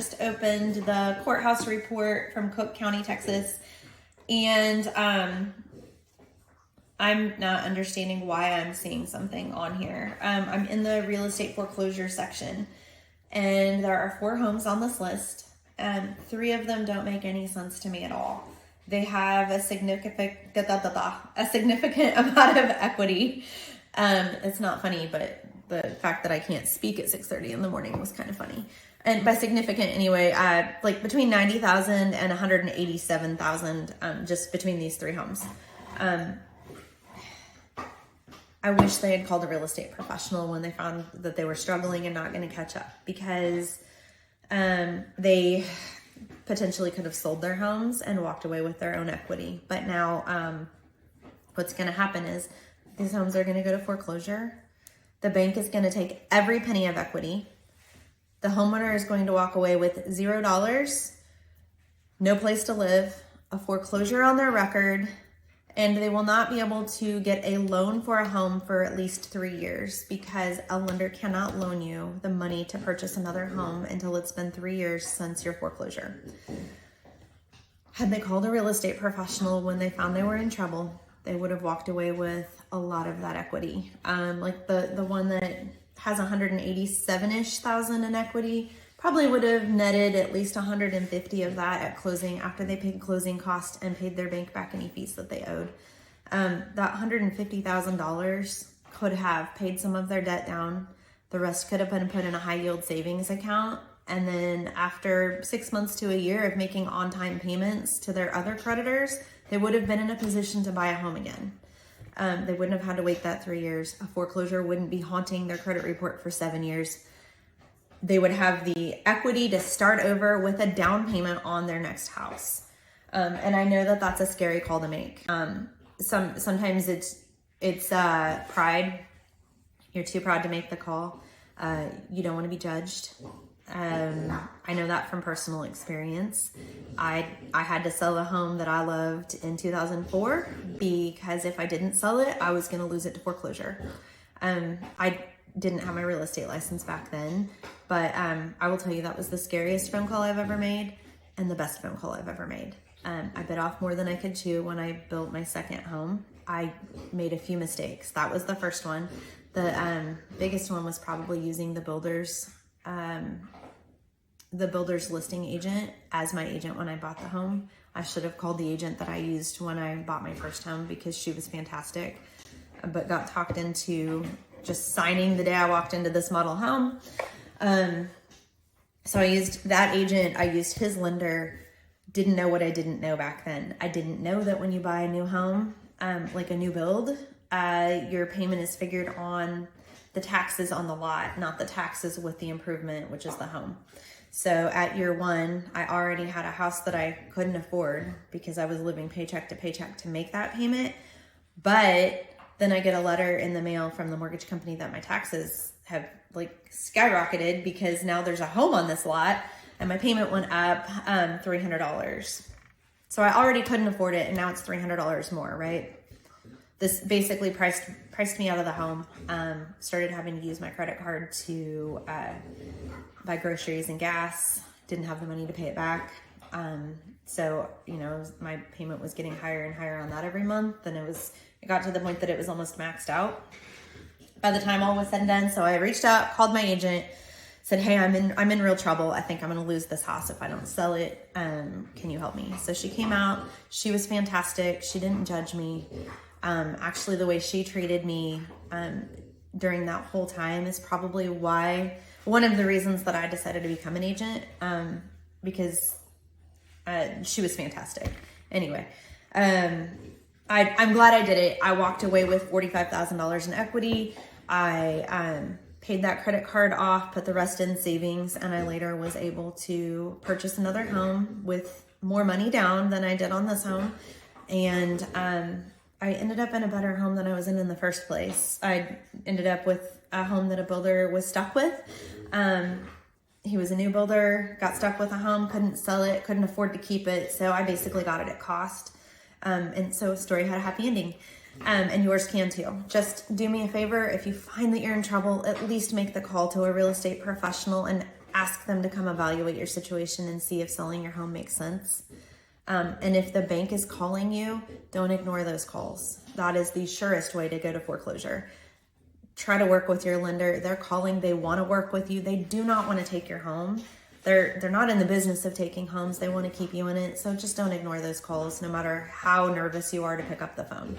Just opened the courthouse report from Cook County, Texas, and I'm not understanding why I'm seeing something on here. I'm in the real estate foreclosure section, and there are 4 homes on this list, and 3 of them don't make any sense to me at all. They have a significant amount of equity. It's not funny, but the fact that I can't speak at 6:30 in the morning was kind of funny. And by significant anyway, like between 90,000 and 187,000, just between these 3 homes. I wish they had called a real estate professional when they found that they were struggling and not going to catch up, because they potentially could have sold their homes and walked away with their own equity. But now what's going to happen is these homes are going to go to foreclosure. The bank is going to take every penny of equity. The homeowner is going to walk away with $0, no place to live, a foreclosure on their record, and they will not be able to get a loan for a home for at least 3 years, because a lender cannot loan you the money to purchase another home until it's been 3 years since your foreclosure. Had they called a real estate professional when they found they were in trouble, they would have walked away with a lot of that equity. Like the one that has 187-ish thousand in equity probably would have netted at least 150 of that at closing, after they paid closing costs and paid their bank back any fees that they owed. That $150,000 could have paid some of their debt down. The rest could have been put in a high yield savings account. And then after 6 months to a year of making on-time payments to their other creditors, they would have been in a position to buy a home again. They wouldn't have had to wait that 3 years. A foreclosure wouldn't be haunting their credit report for 7 years. They would have the equity to start over with a down payment on their next house. And I know that that's a scary call to make. Sometimes it's pride. You're too proud to make the call. You don't want to be judged. I know that from personal experience. I had to sell a home that I loved in 2004 because if I didn't sell it, I was going to lose it to foreclosure. I didn't have my real estate license back then, but I will tell you that was the scariest phone call I've ever made and the best phone call I've ever made. I bit off more than I could chew when I built my second home. I made a few mistakes. That was the first one. The biggest one was probably using the builder's listing agent as my agent when I bought the home. I should have called the agent that I used when I bought my first home, because she was fantastic, but got talked into just signing the day I walked into this model home. So I used that agent. I used his lender. Didn't know what I didn't know back then. I didn't know that when you buy a new home, like a new build, your payment is figured on the taxes on the lot, not the taxes with the improvement, which is the home. So at year 1, I already had a house that I couldn't afford because I was living paycheck to paycheck to make that payment. But then I get a letter in the mail from the mortgage company that my taxes have like skyrocketed because now there's a home on this lot and my payment went up $300. So I already couldn't afford it, and now it's $300 more, right? This basically priced me out of the home. Started having to use my credit card to buy groceries and gas. Didn't have the money to pay it back. So, you know, my payment was getting higher and higher on that every month. And it got to the point that it was almost maxed out by the time all was said and done. So I reached out, called my agent, said, hey, I'm in real trouble. I think I'm going to lose this house if I don't sell it. Can you help me? So she came out. She was fantastic. She didn't judge me. Actually, the way she treated me during that whole time is probably one of the reasons that I decided to become an agent, because she was fantastic. Anyway, I'm glad I did it. I walked away with $45,000 in equity. I paid that credit card off, put the rest in savings, and I later was able to purchase another home with more money down than I did on this home. And I ended up in a better home than I was in the first place. I ended up with a home that a builder was stuck with. He was a new builder, got stuck with a home, couldn't sell it, couldn't afford to keep it. So I basically got it at cost. And so story had a happy ending. And yours can too. Just do me a favor. If you find that you're in trouble, at least make the call to a real estate professional and ask them to come evaluate your situation and see if selling your home makes sense. And if the bank is calling you, don't ignore those calls. That is the surest way to go to foreclosure. Try to work with your lender. They're calling, they want to work with you. They do not want to take your home. They're not in the business of taking homes. They want to keep you in it. So just don't ignore those calls, no matter how nervous you are to pick up the phone.